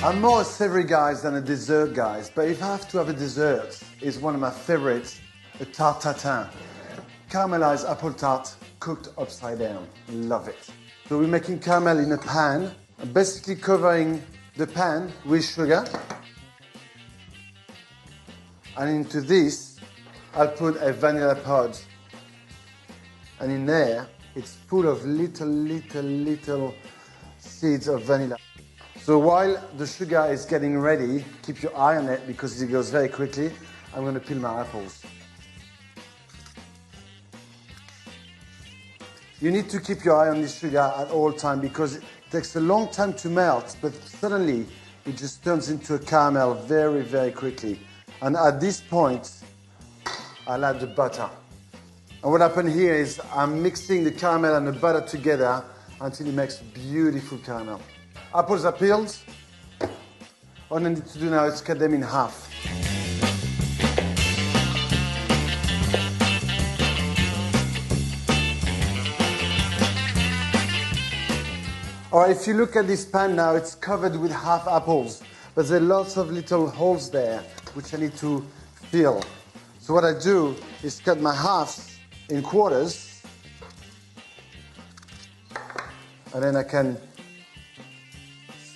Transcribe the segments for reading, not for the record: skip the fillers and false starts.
I'm more a savory guy than a dessert guy, but if I have to have a dessert, it's one of my favorites, a Tarte Tatin. Caramelized apple tart cooked upside down. Love it. So we're making caramel in a pan, basically covering the pan with sugar. And into this, I'll put a vanilla pod. And in there, it's full of little seeds of vanilla. So while the sugar is getting ready, keep your eye on it because it goes very quickly. I'm going to peel my apples. You need to keep your eye on this sugar at all times because it takes a long time to melt, but suddenly it just turns into a caramel very quickly. And at this point, I'll add the butter. And what happened here is I'm mixing the caramel and the butter together until it makes beautiful caramel. Apples are peeled. All I need to do now is cut them in half. All right, if you look at this pan now, it's covered with half apples, but there are lots of little holes there, which I need to fill. So what I do is cut my halves in quarters, and then I can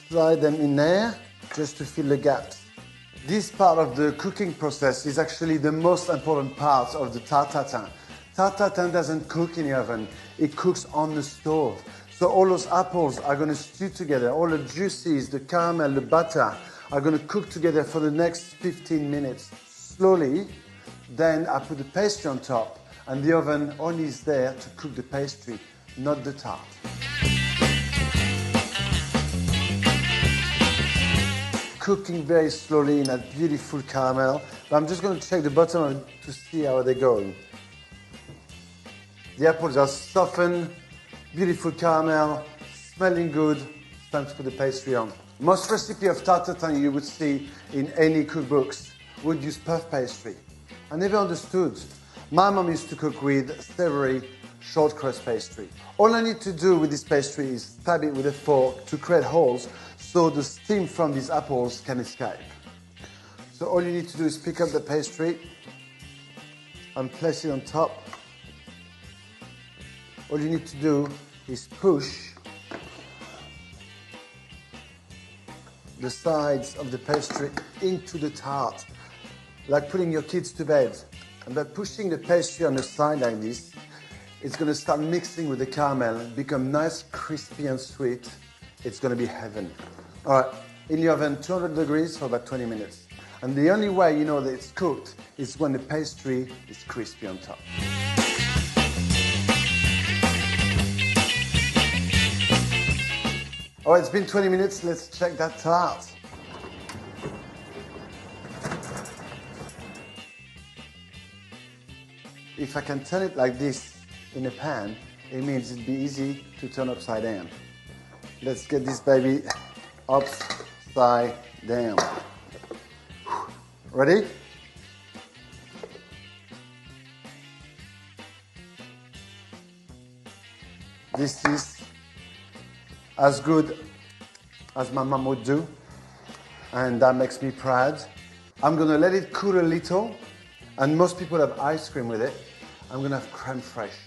slide them in there just to fill the gaps. This part of the cooking process is actually the most important part of the Tarte Tatin. Tarte Tatin doesn't cook in the oven, it cooks on the stove. So all those apples are going to stew together, all the juices, the caramel, the butter are going to cook together for the next 15 minutes slowly. Then I put the pastry on top, and the oven only is there to cook the pastry, not the tart. Cooking very slowly in that beautiful caramel. But I'm just going to check the bottom to see how they're going. The apples are softened, beautiful caramel, smelling good. It's time to put the pastry on. Most recipe of Tarte Tatin you would see in any cookbooks would use puff pastry. I never understood. My mom used to cook with savory short crust pastry. All I need to do with this pastry is stab it with a fork to create holes so the steam from these apples can escape. So all you need to do is pick up the pastry and place it on top. All you need to do is push the sides of the pastry into the tart, like putting your kids to bed. And by pushing the pastry on the side like this, it's going to start mixing with the caramel, become nice, crispy and sweet. It's going to be heaven. All right, in the oven, 200 degrees for about 20 minutes. And the only way you know that it's cooked is when the pastry is crispy on top. All right, it's been 20 minutes. Let's check that tart. If I can turn it like this in a pan, it means it'd be easy to turn upside down. Let's get this baby upside down. Ready? This is as good as my mom would do, and that makes me proud. I'm gonna let it cool a little, and most people have ice cream with it. I'm gonna have crème fraîche.